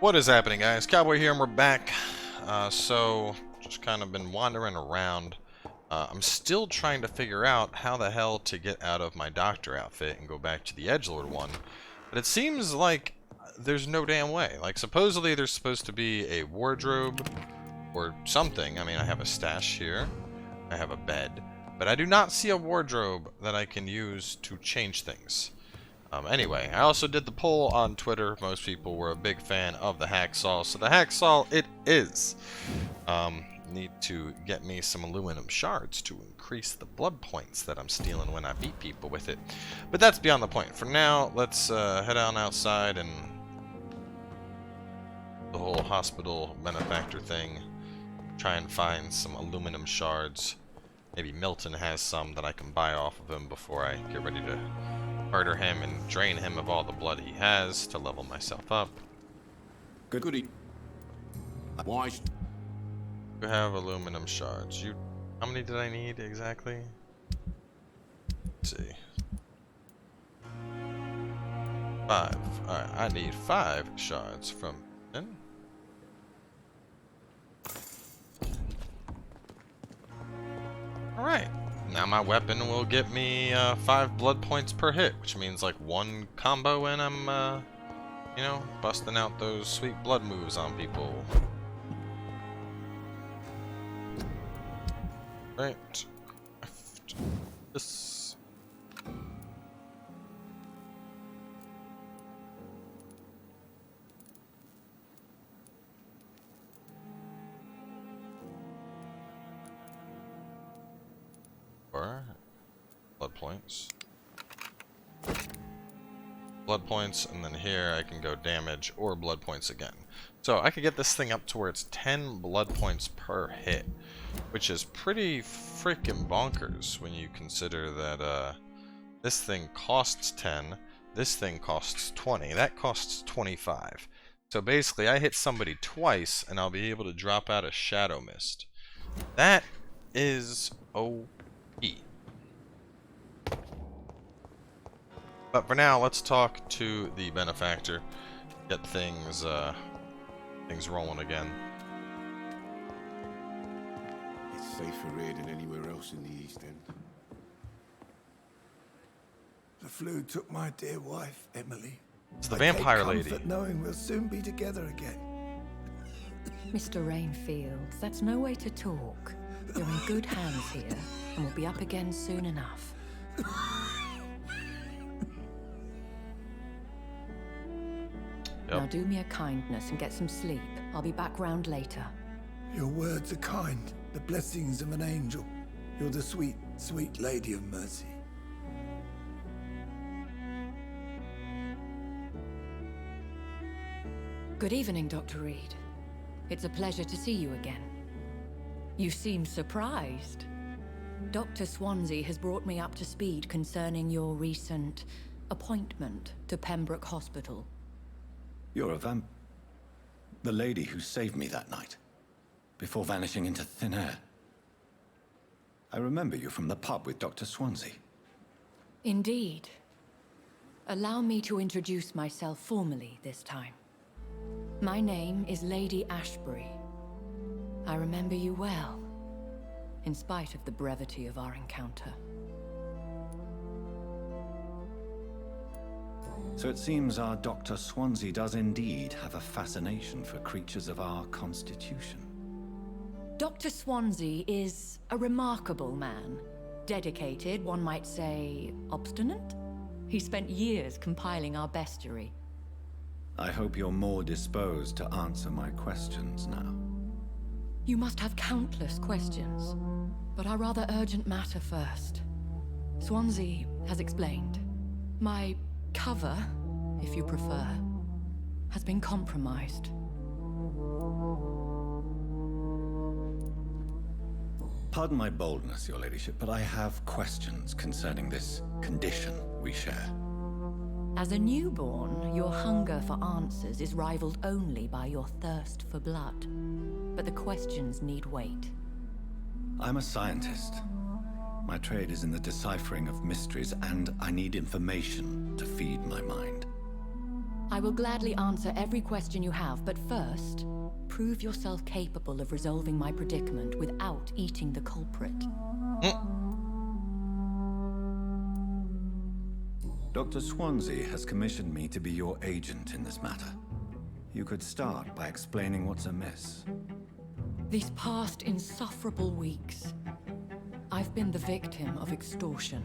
What is happening, guys? Cowboy here, and we're back. So, just kind of been wandering around. I'm still trying to figure out how the hell to get out of my doctor outfit and go back to the edgelord one. But it seems like there's no damn way. Like, supposedly there's supposed to be a wardrobe or something. I mean, I have a stash here. I have a bed. But I do not see a wardrobe that I can use to change things. Anyway, I also did the poll on Twitter. Most people were a big fan of the hacksaw, so the hacksaw it is. Need to get me some aluminum shards to increase the blood points that I'm stealing when I beat people with it. But that's beyond the point. For now, let's head on outside and the whole hospital benefactor thing. Try and find some aluminum shards. Maybe Milton has some that I can buy off of him before I get ready to murder him and drain him of all the blood he has to level myself up. Goody. Wise. You have aluminum shards. How many did I need exactly? Let's see. 5. Alright, I need 5 shards from him. Alright. Now my weapon will get me 5 blood points per hit, which means like 1 combo and I'm, you know, busting out those sweet blood moves on people. Right. This. Blood points. Blood points, and then here I can go damage or blood points again. So I could get this thing up to where it's 10 blood points per hit, which is pretty freaking bonkers when you consider that this thing costs 10, this thing costs 20, that costs 25. So basically I hit somebody twice and I'll be able to drop out a shadow mist. That is OP. But for now, let's talk to the benefactor, get things rolling again. It's safer here than anywhere else in the East End. The flu took my dear wife, Emily. It's the I vampire take lady. comfort knowing we'll soon be together again. Mr. Rainfield, that's no way to talk. You're in good hands here, and we'll be up again soon enough. Now do me a kindness and get some sleep. I'll be back round later. Your words are kind, the blessings of an angel. You're the sweet, sweet lady of mercy. Good evening, Dr. Reed. It's a pleasure to see you again. You seem surprised. Dr. Swansea has brought me up to speed concerning your recent appointment to Pembroke Hospital. You're the lady who saved me that night, before vanishing into thin air. I remember you from the pub with Dr. Swansea. Indeed. Allow me to introduce myself formally this time. My name is Lady Ashbury. I remember you well, in spite of the brevity of our encounter. So it seems our Dr. Swansea does indeed have a fascination for creatures of our constitution. Dr. Swansea is a remarkable man. Dedicated, one might say, obstinate? He spent years compiling our bestiary. I hope you're more disposed to answer my questions now. You must have countless questions, but our rather urgent matter first. Swansea has explained. My cover, if you prefer, has been compromised. Pardon my boldness, your ladyship, but I have questions concerning this condition we share. As a newborn, your hunger for answers is rivaled only by your thirst for blood. But the questions need wait. I'm a scientist. My trade is in the deciphering of mysteries, and I need information to feed my mind. I will gladly answer every question you have, but first, prove yourself capable of resolving my predicament without eating the culprit. Dr. Swansea has commissioned me to be your agent in this matter. You could start by explaining what's amiss. These past insufferable weeks, I've been the victim of extortion.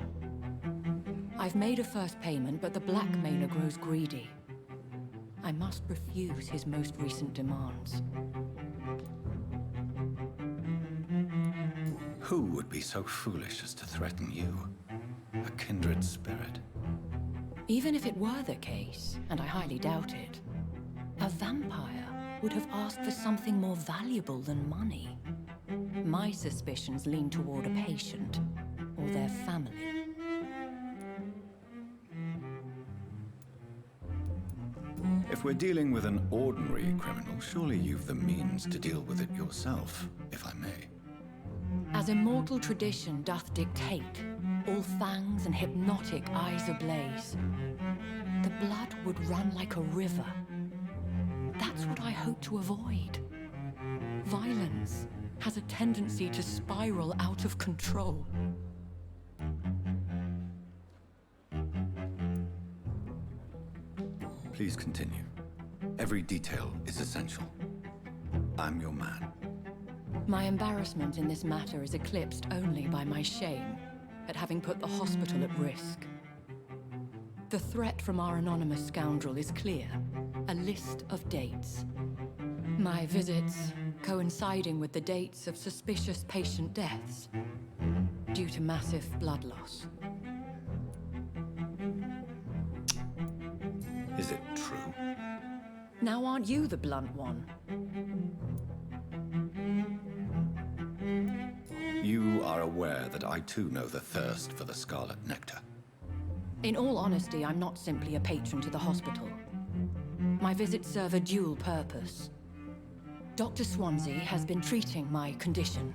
I've made a first payment, but the blackmailer grows greedy. I must refuse his most recent demands. Who would be so foolish as to threaten you? A kindred spirit. Even if it were the case, and I highly doubt it, a vampire would have asked for something more valuable than money. My suspicions lean toward a patient or their family. If we're dealing with an ordinary criminal, surely you've the means to deal with it yourself, if I may. As immortal tradition doth dictate, all fangs and hypnotic eyes ablaze, the blood would run like a river. That's what I hope to avoid. Violence has a tendency to spiral out of control. Please continue. Every detail is essential. I'm your man. My embarrassment in this matter is eclipsed only by my shame at having put the hospital at risk. The threat from our anonymous scoundrel is clear. A list of dates. My visits coinciding with the dates of suspicious patient deaths due to massive blood loss. Is it true? Now aren't you the blunt one? You are aware that I too know the thirst for the scarlet nectar. In all honesty, I'm not simply a patron to the hospital. My visits serve a dual purpose. Dr. Swansea has been treating my condition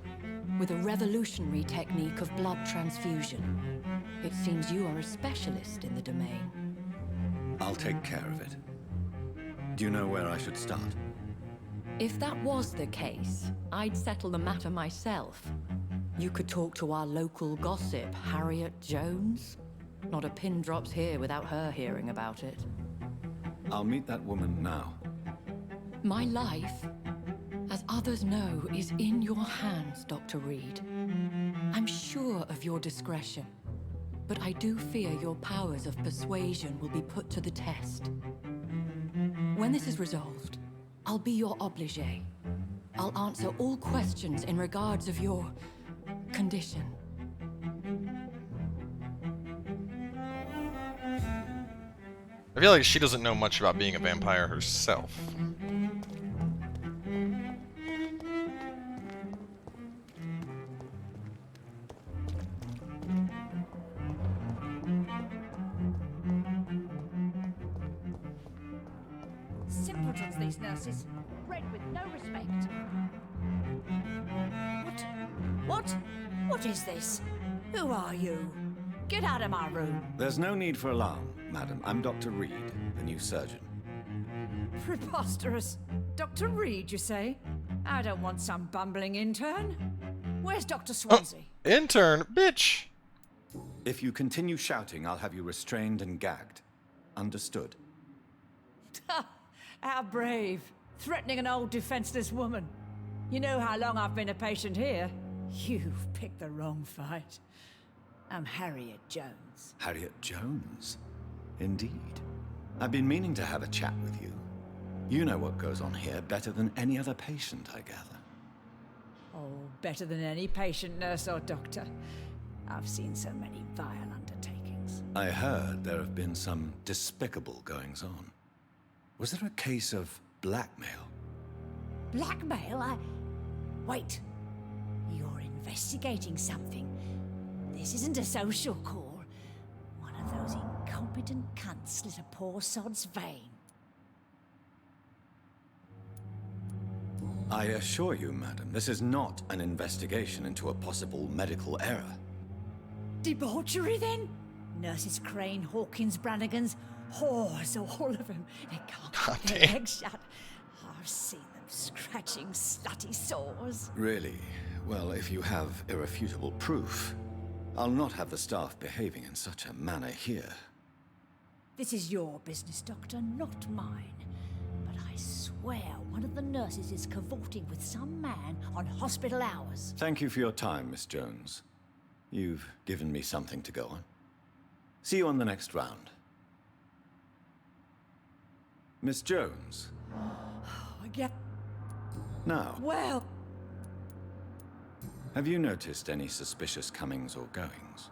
with a revolutionary technique of blood transfusion. It seems you are a specialist in the domain. I'll take care of it. Do you know where I should start? If that was the case, I'd settle the matter myself. You could talk to our local gossip, Harriet Jones. Not a pin drops here without her hearing about it. I'll meet that woman now. My life, as others know, is in your hands, Dr. Reed. I'm sure of your discretion, but I do fear your powers of persuasion will be put to the test. When this is resolved, I'll be your obligé. I'll answer all questions in regards of your condition. I feel like she doesn't know much about being a vampire herself. Simpletons, these nurses. Bred with no respect. What? What is this? Who are you? Get out of my room. There's no need for alarm, madam. I'm Dr. Reed, the new surgeon. Preposterous. Dr. Reed, you say? I don't want some bumbling intern. Where's Dr. Swansea? Intern? Bitch! If you continue shouting, I'll have you restrained and gagged. Understood? How brave. Threatening an old defenseless woman. You know how long I've been a patient here? You've picked the wrong fight. I'm Harriet Jones. Harriet Jones? Indeed. I've been meaning to have a chat with you. You know what goes on here better than any other patient, I gather. Oh, better than any patient, nurse, or doctor. I've seen so many vile undertakings. I heard there have been some despicable goings-on. Was there a case of blackmail? Blackmail? Wait. You're investigating something. This isn't a social call. One of those incompetent cunts slit a poor sod's vein. I assure you, madam, this is not an investigation into a possible medical error. Debauchery, then? Nurses Crane, Hawkins, Brannigans, Paws, all of them. They can't God keep their damn. legs shut. I've seen them scratching slutty sores. Really? Well, if you have irrefutable proof, I'll not have the staff behaving in such a manner here. This is your business, Doctor, not mine. But I swear one of the nurses is cavorting with some man on hospital hours. Thank you for your time, Miss Jones. You've given me something to go on. See you on the next round. Miss Jones, I get now, well. have you noticed any suspicious comings or goings?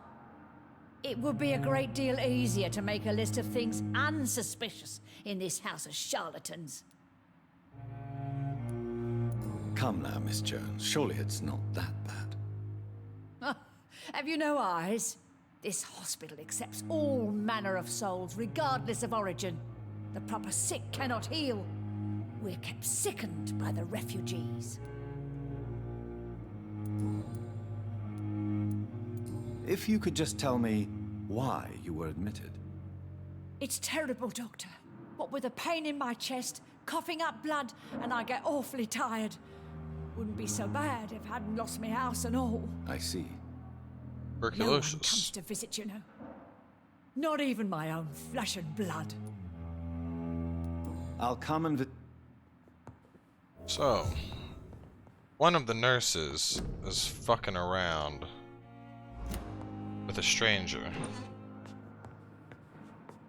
It would be a great deal easier to make a list of things unsuspicious in this house of charlatans. Come now, Miss Jones. Surely it's not that bad. Have you no eyes? This hospital accepts all manner of souls, regardless of origin. The proper sick cannot heal. We're kept sickened by the refugees. If you could just tell me why you were admitted. It's terrible, Doctor. What with a pain in my chest, coughing up blood, and I get awfully tired. Wouldn't be so bad if I hadn't lost my house and all. I see. No one Tuberculosis. comes to visit, you know. Not even my own flesh and blood. I'll come and So, one of the nurses is fucking around with a stranger.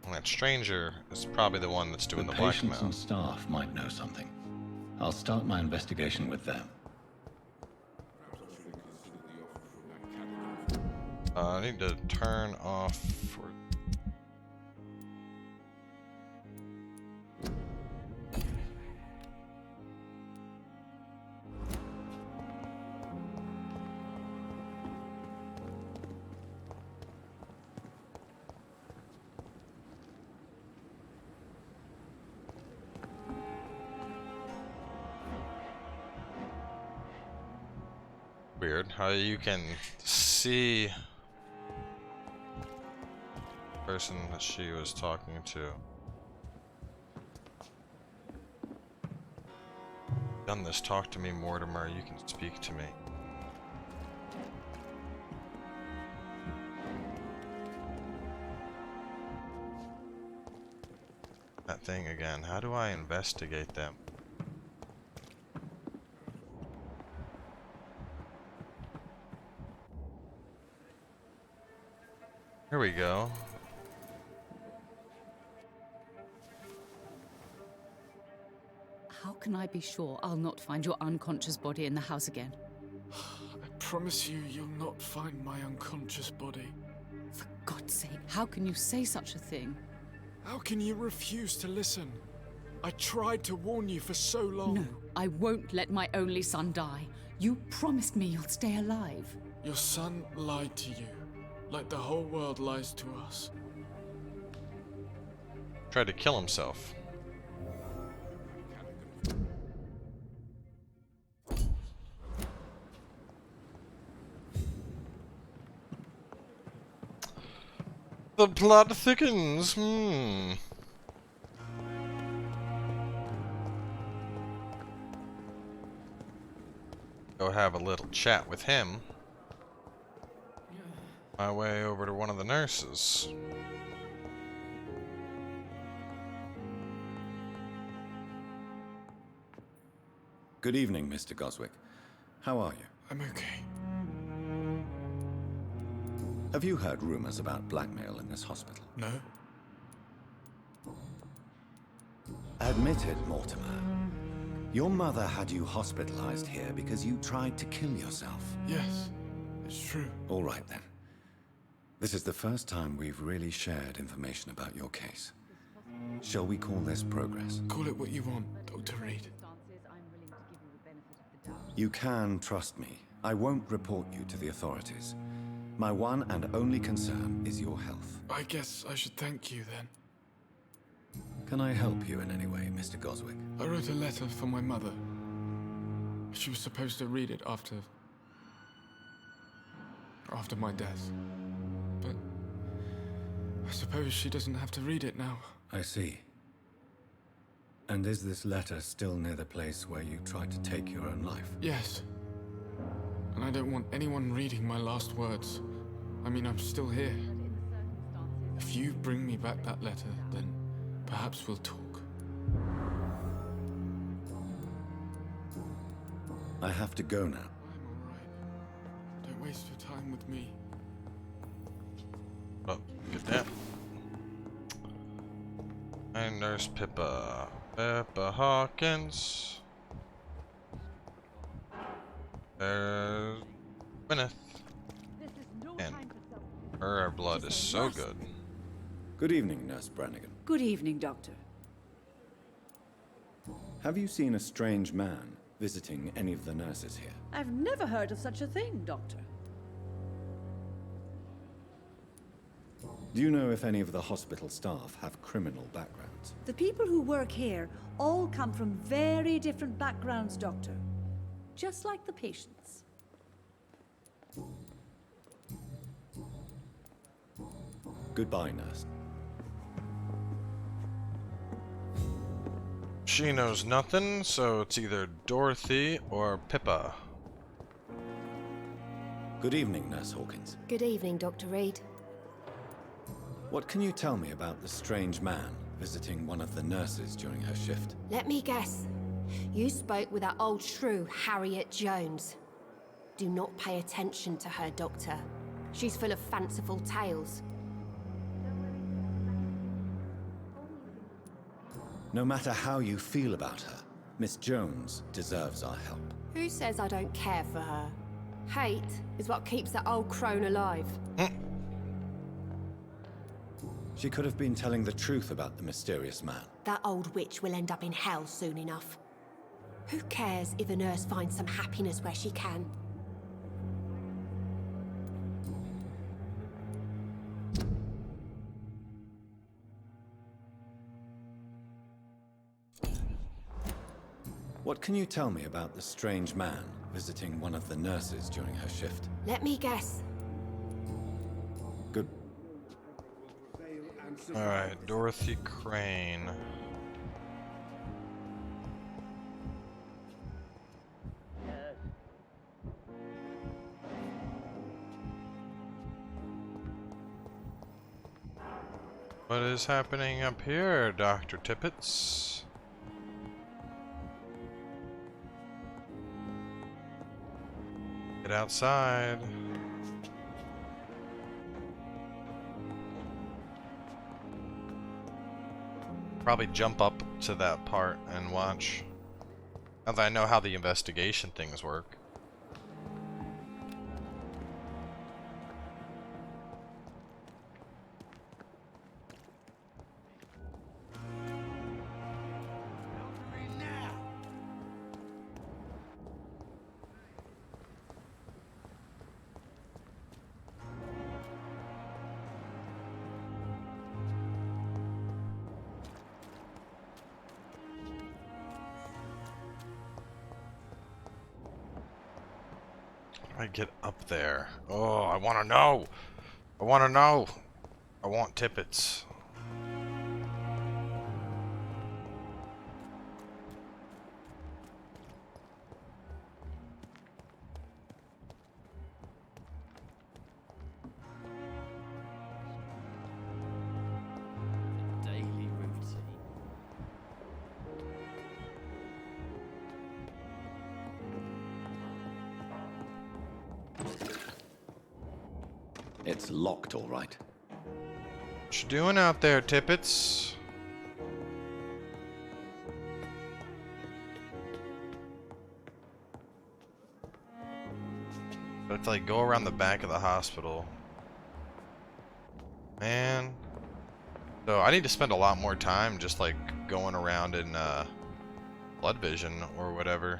And that stranger is probably the one that's doing the patients blackmail. and staff might know something. I'll start my investigation with them. I need to turn off. Weird how you can see the person that she was talking to. Done this. Talk to me, Mortimer. You can speak to me. That thing again. How do I investigate them? Here we go. How can I be sure I'll not find your unconscious body in the house again? I promise you, you'll not find my unconscious body. For God's sake, how can you say such a thing? How can you refuse to listen? I tried to warn you for so long. No, I won't let my only son die. You promised me you'll stay alive. Your son lied to you, like the whole world lies to us. Tried to kill himself. The plot thickens. Go have a little chat with him. My way over to one of the nurses. Good evening, Mr. Goswick. How are you? I'm okay. Have you heard rumors about blackmail in this hospital? No? Admit it, Mortimer. Your mother had you hospitalized here because you tried to kill yourself. Yes, it's true. All right, then. This is the first time we've really shared information about your case. Shall we call this progress? Call it what you want, Dr. Reed. You can trust me. I won't report you to the authorities. My one and only concern is your health. I guess I should thank you then. Can I help you in any way, Mr. Goswick? I wrote a letter for my mother. She was supposed to read it after my death. But I suppose she doesn't have to read it now. I see. And is this letter still near the place where you tried to take your own life? Yes. And I don't want anyone reading my last words. I mean, I'm still here. If you bring me back that letter, then perhaps we'll talk. I have to go now. I'm alright. Don't waste your time with me. Oh, get that. And Nurse Pippa. Pippa Hawkins. There's Gwyneth. And her blood is so good. Good evening, Nurse Brannigan. Good evening, Doctor. Have you seen a strange man visiting any of the nurses here? I've never heard of such a thing, Doctor. Do you know if any of the hospital staff have criminal backgrounds? The people who work here all come from very different backgrounds, Doctor. Just like the patients. Goodbye, nurse. She knows nothing, so it's either Dorothy or Pippa. Good evening, Nurse Hawkins. Good evening, Dr. Reed. What can you tell me about the strange man visiting one of the nurses during her shift? Let me guess. You spoke with that old shrew, Harriet Jones. Do not pay attention to her, Doctor. She's full of fanciful tales. No matter how you feel about her, Miss Jones deserves our help. Who says I don't care for her? Hate is what keeps that old crone alive. She could have been telling the truth about the mysterious man. That old witch will end up in hell soon enough. Who cares if a nurse finds some happiness where she can? What can you tell me about the strange man visiting one of the nurses during her shift? Let me guess. Good. Alright, Dorothy Crane. What is happening up here, Dr. Tippets? Get outside. Probably jump up to that part and watch. Now that I know how the investigation things work. I get up there. Oh, I want to know. I want to know. I want tippets. Daily routine. It's locked, all right. What you doing out there, tippets? But it's like go around the back of the hospital. Man. So I need to spend a lot more time just like going around in blood vision or whatever.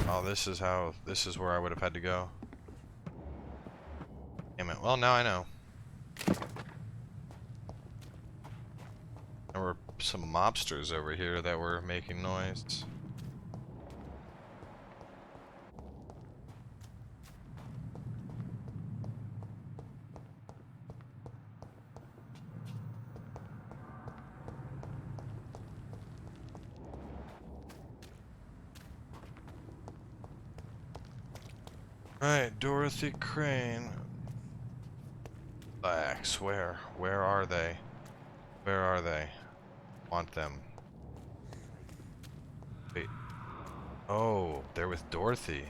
Oh, this is where I would have had to go. Damn it. Well, now I know. some mobsters over here that were making noise. Alright, Dorothy Crane. Relax, where? Where are they? Where are they? Want them. Wait. Oh, they're with Dorothy.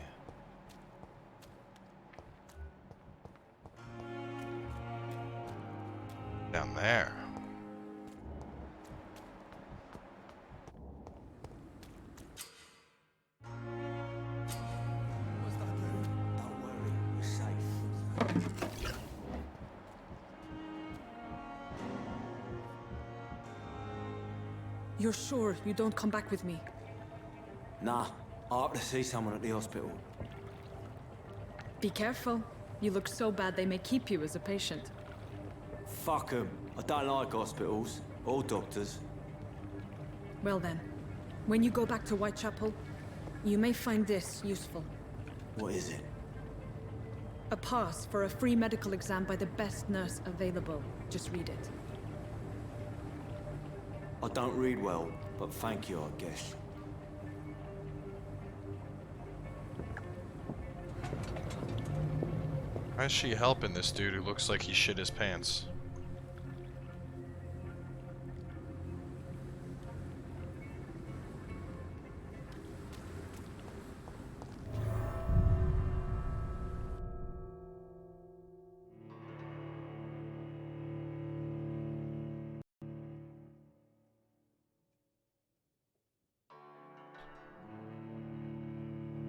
Down there. You're sure you don't come back with me? Nah, I have to see someone at the hospital. Be careful. You look so bad they may keep you as a patient. Fuck 'em. I don't like hospitals or doctors. Well then, when you go back to Whitechapel, you may find this useful. What is it? A pass for a free medical exam by the best nurse available. Just read it. I don't read well, but thank you, I guess. Why is she helping this dude who looks like he shit his pants?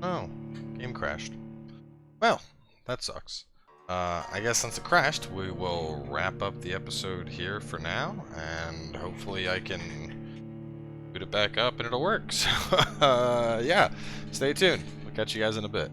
Oh, game crashed. Well, that sucks. I guess since it crashed, we will wrap up the episode here for now, and hopefully I can boot it back up and it'll work. So, yeah, stay tuned. We'll catch you guys in a bit.